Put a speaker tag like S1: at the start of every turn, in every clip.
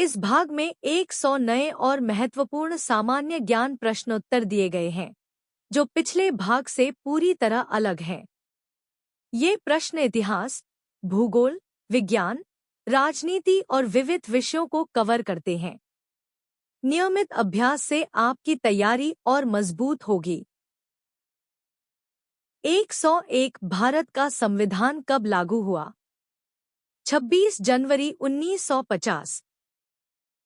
S1: इस भाग में 100 नए और महत्वपूर्ण सामान्य ज्ञान प्रश्नोत्तर दिए गए हैं, जो पिछले भाग से पूरी तरह अलग हैं। ये प्रश्न इतिहास, भूगोल, विज्ञान, राजनीति और विविध विषयों को कवर करते हैं। नियमित अभ्यास से आपकी तैयारी और मजबूत होगी। 101 भारत का संविधान कब लागू हुआ? 26 जनवरी 1950।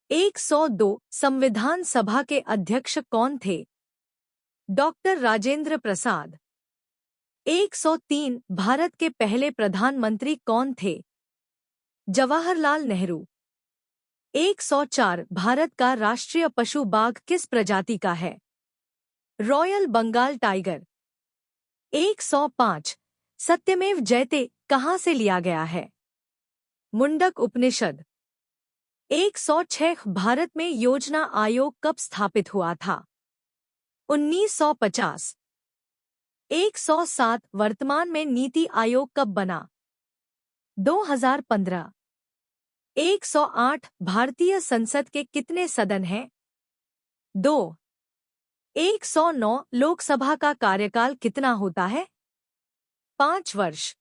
S1: 102 संविधान सभा के अध्यक्ष कौन थे? डॉक्टर राजेंद्र प्रसाद। 103 भारत के पहले प्रधानमंत्री कौन थे? जवाहरलाल नेहरू। 104 भारत का राष्ट्रीय पशु बाघ किस प्रजाति का है? Royal Bengal tiger. 105 सत्यमेव जयते कहाँ से लिया गया है? मुंडक उपनिषद। 106 भारत में योजना आयोग कब स्थापित हुआ था? 1950। 107 वर्तमान में नीति आयोग कब बना? 2015। 108 भारतीय संसद के कितने सदन हैं? 2। 109 लोकसभा का कार्यकाल कितना होता है? 5 वर्ष।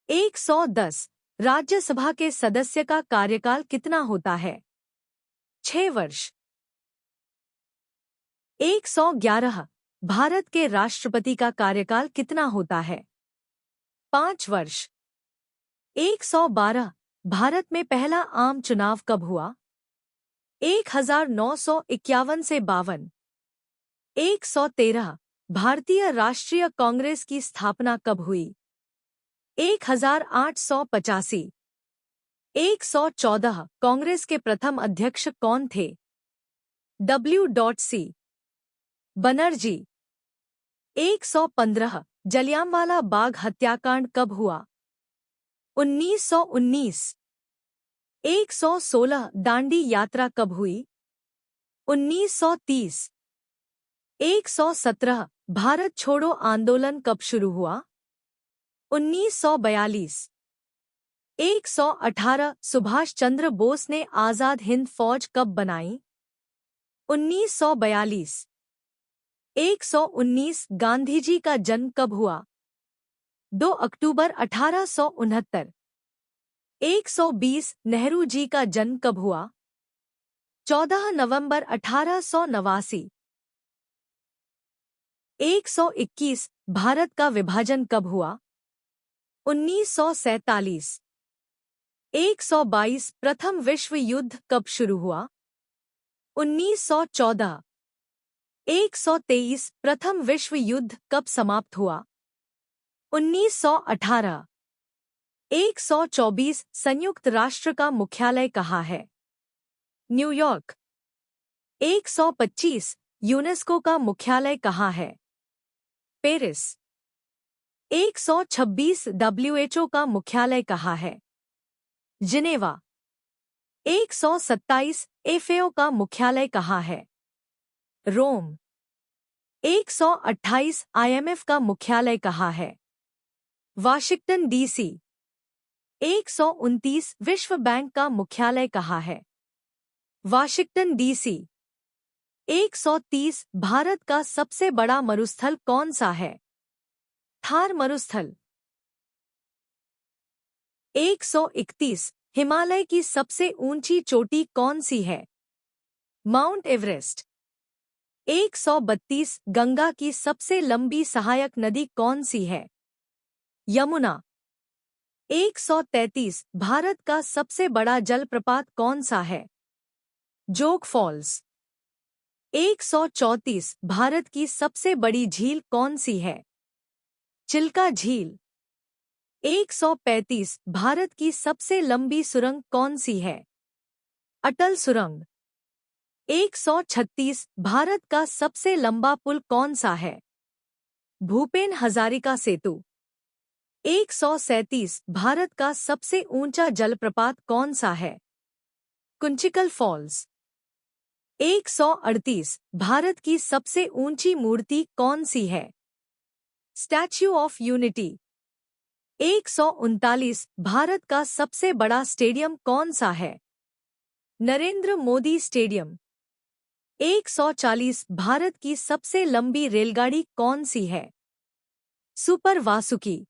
S1: 110 राज्यसभा के सदस्य का कार्यकाल कितना होता है? 6 वर्ष। 111 भारत के राष्ट्रपति का कार्यकाल कितना होता है? 5 वर्ष। 112 भारत में पहला आम चुनाव कब हुआ? 1951 से 52। 113 भारतीय राष्ट्रीय कांग्रेस की स्थापना कब हुई? 1885। 114 कांग्रेस के प्रथम अध्यक्ष कौन थे? W.C. बनर्जी। 115 जलियांवाला बाग हत्याकांड कब हुआ? 1919। 116 दांडी यात्रा कब हुई? 1930। 117 भारत छोड़ो आंदोलन कब शुरू हुआ? 1942। 118 सुभाष चंद्र बोस ने आजाद हिंद फौज कब बनाई? 1942। 119 गांधी जी का जन्म कब हुआ? 2 अक्टूबर 1869। 120 नेहरू जी का जन्म कब हुआ? 14 नवंबर 1889। 121 भारत का विभाजन कब हुआ? 1947। 122 प्रथम विश्व युद्ध कब शुरू हुआ? 1914। 123 प्रथम विश्व युद्ध कब समाप्त हुआ? 1918। 124 संयुक्त राष्ट्र का मुख्यालय कहाँ है? न्यूयॉर्क। 125 यूनेस्को का मुख्यालय कहाँ है? पेरिस। 126 WHO का मुख्यालय कहाँ है? जिनेवा। 127 FAO का मुख्यालय कहाँ है? रोम। 128 IMF का मुख्यालय कहाँ है? Washington DC। 129 विश्व बैंक का मुख्यालय कहाँ है? Washington DC। 130 भारत का सबसे बड़ा मरुस्थल कौन सा है? थार मरुस्थल। 131 हिमालय की सबसे ऊंची चोटी कौन सी है? Mount Everest. 132 गंगा की सबसे लंबी सहायक नदी कौन सी है? यमुना। 133 भारत का सबसे बड़ा जलप्रपात कौन सा है? जोग फॉल्स। 134 भारत की सबसे बड़ी झील कौन सी है? चिल्का झील। 135 भारत की सबसे लंबी सुरंग कौन सी है? अटल सुरंग। 136 भारत का सबसे लंबा पुल कौन सा है? भूपेन हजारिका सेतु। 137 भारत का सबसे ऊंचा जलप्रपात कौन सा है? कुंचिकल फॉल्स। 138 भारत की सबसे ऊंची मूर्ति कौन सी है? Statue of unity. 139 भारत का सबसे बड़ा स्टेडियम कौन सा है? नरेंद्र मोदी स्टेडियम। 140 भारत की सबसे लंबी रेलगाड़ी कौन सी है? सुपर वासुकी।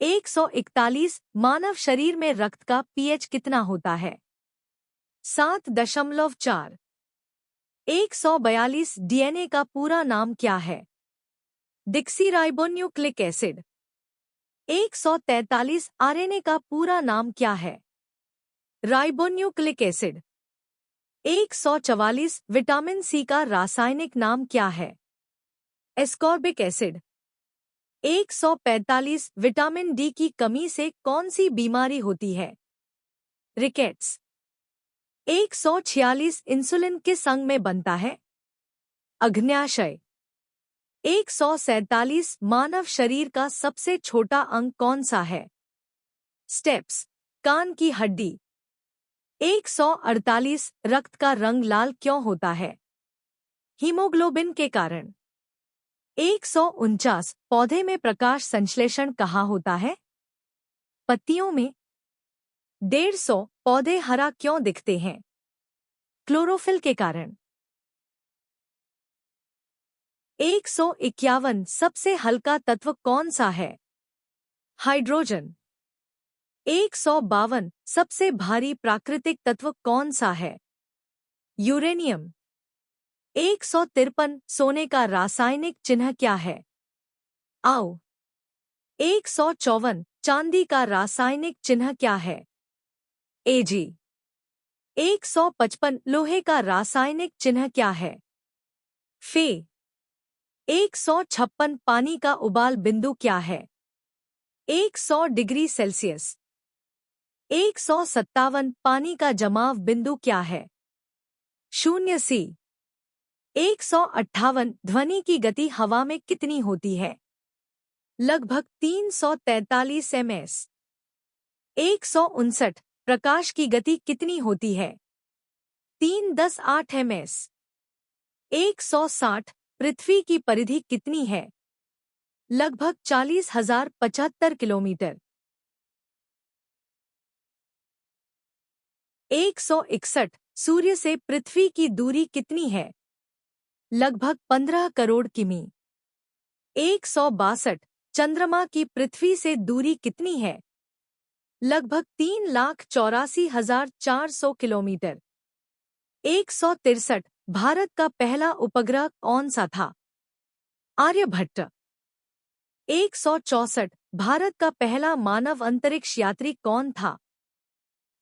S1: 141 मानव शरीर में रक्त का पीएच कितना होता है? 7.4। 142 डीएनए का पूरा नाम क्या है? डिक्सीराइबोन्यूक्लिक एसिड। 143 आरएनए का पूरा नाम क्या है? Ribonucleic acid. 144 विटामिन सी का रासायनिक नाम क्या है? Ascorbic acid. 145 विटामिन डी की कमी से कौन सी बीमारी होती है? रिकेट्स। 146 इंसुलिन किस अंग में बनता है? अग्न्याशय। 147 मानव शरीर का सबसे छोटा अंग कौन सा है? स्टेप्स। कान की हड्डी। 148 रक्त का रंग लाल क्यों होता है? हीमोग्लोबिन के कारण। 149 पौधे में प्रकाश संश्लेषण कहाँ होता है? पत्तियों में। 150 पौधे हरा क्यों दिखते हैं? क्लोरोफिल के कारण। 151 सबसे हल्का तत्व कौन सा है? हाइड्रोजन। 152 सबसे भारी प्राकृतिक तत्व कौन सा है? यूरेनियम। 153 सोने का रासायनिक चिन्ह क्या है? आओ। 154 चांदी का रासायनिक चिन्ह क्या है? एजी। 155 लोहे का रासायनिक चिन्ह क्या है? फे। 156 पानी का उबाल बिंदु क्या है? 100 डिग्री सेल्सियस। 157 पानी का जमाव बिंदु क्या है? 0 सी। 158 ध्वनि की गति हवा में कितनी होती है? लगभग 343 ms। 159 प्रकाश की गति कितनी होती है? 3-10-8 ms। 160 पृथ्वी की परिधि कितनी है? लगभग 40,075 किलोमीटर। 161 सूर्य से पृथ्वी की दूरी कितनी है? लगभग 15 करोड़ किमी। 162 चंद्रमा की पृथ्वी से दूरी कितनी है? लगभग 3,84,400 किलोमीटर। 163 भारत का पहला उपग्रह कौन सा था? आर्यभट्ट। 164 भारत का पहला मानव अंतरिक्ष यात्री कौन था?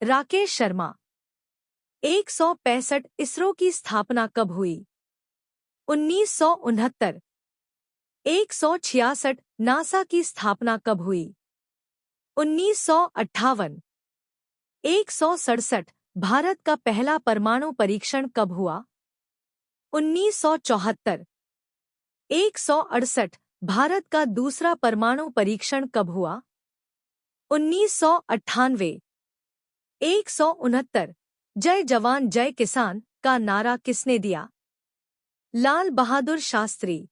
S1: राकेश शर्मा। 165 इसरो की स्थापना कब हुई? 1969। 166 नासा की स्थापना कब हुई? 1958। 167 भारत का पहला परमाणु परीक्षण कब हुआ? 1974। 168 भारत का दूसरा परमाणु परीक्षण कब हुआ? 1998। 169 जय जवान जय किसान का नारा किसने दिया? लाल बहादुर शास्त्री।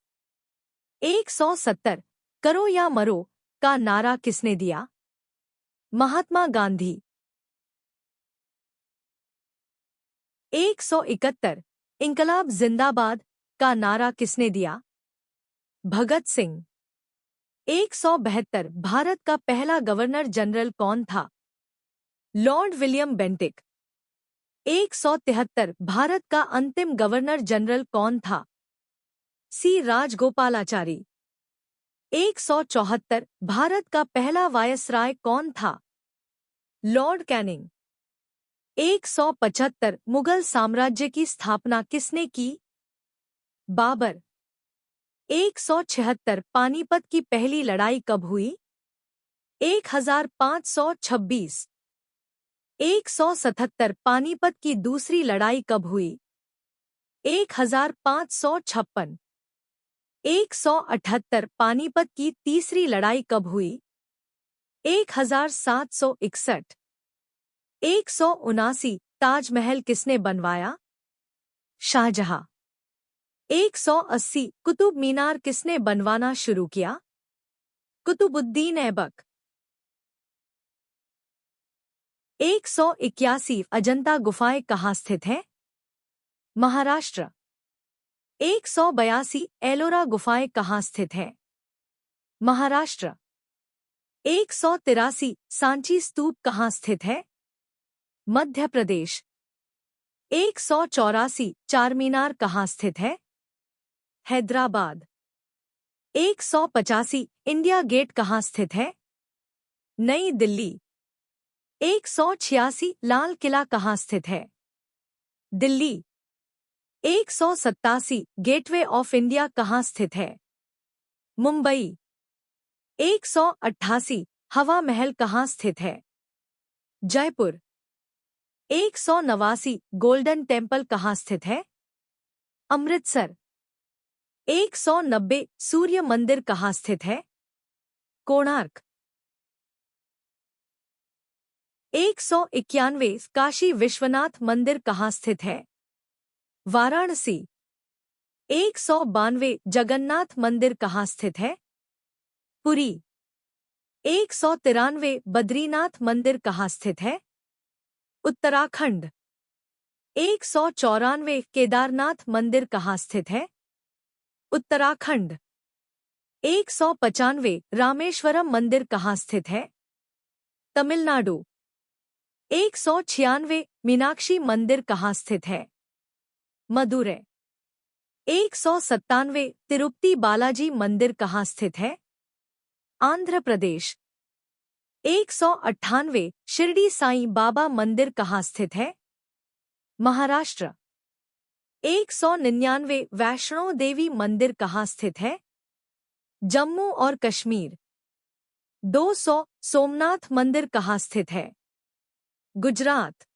S1: 170 करो या मरो का नारा किसने दिया? महात्मा गांधी। 171 इंकलाब जिंदाबाद का नारा किसने दिया? भगत सिंह। 172 भारत का पहला गवर्नर जनरल कौन था? Lord William Bentinck. 173 भारत का अंतिम गवर्नर जनरल कौन था? सी राजगोपालाचारी। 174 भारत का पहला वायसराय कौन था? Lord Canning. 175 मुगल साम्राज्य की स्थापना किसने की? बाबर। 176 पानीपत की पहली लड़ाई कब हुई? 1526। 177 पानीपत की दूसरी लड़ाई कब हुई? 1556। 178 पानीपत की तीसरी लड़ाई कब हुई? 1761। 179 ताजमहल किसने बनवाया? शाहजहां। 180 कुतुब मीनार किसने बनवाना शुरू किया? कुतुबुद्दीन ऐबक। 181 अजंता गुफाएं कहाँ स्थित हैं? महाराष्ट्र। 182 एलोरा गुफाएं कहाँ स्थित हैं? महाराष्ट्र। 183 सांची स्तूप कहाँ स्थित है? मध्य प्रदेश। 184 चारमीनार कहाँ स्थित है? हैदराबाद। 185 इंडिया गेट कहाँ स्थित है? नई दिल्ली। 186 लाल किला कहाँ स्थित है? दिल्ली। 187 गेटवे ऑफ इंडिया कहाँ स्थित है? मुंबई। 188 हवा महल कहाँ स्थित है? जयपुर। 189 गोल्डन टेम्पल कहाँ स्थित है? अमृतसर। 190 सूर्य मंदिर कहाँ स्थित है? कोणार्क। 191 काशी विश्वनाथ मंदिर कहाँ स्थित है? वाराणसी। 192 जगन्नाथ मंदिर कहाँ स्थित है? पुरी। 193 बद्रीनाथ मंदिर कहाँ स्थित है? उत्तराखंड। 194 केदारनाथ मंदिर कहाँ स्थित है? उत्तराखंड। 195 रामेश्वरम मंदिर कहाँ स्थित है? तमिलनाडु। 196 मीनाक्षी मंदिर कहाँ स्थित है? मदुरै। 197 तिरुपति बालाजी मंदिर कहाँ स्थित है? आंध्र प्रदेश। 198 शिरडी साईं बाबा मंदिर कहाँ स्थित है? महाराष्ट्र। 199 वैष्णो देवी मंदिर कहाँ स्थित है? जम्मू और कश्मीर। 200 सोमनाथ मंदिर कहाँ स्थित है? गुजरात।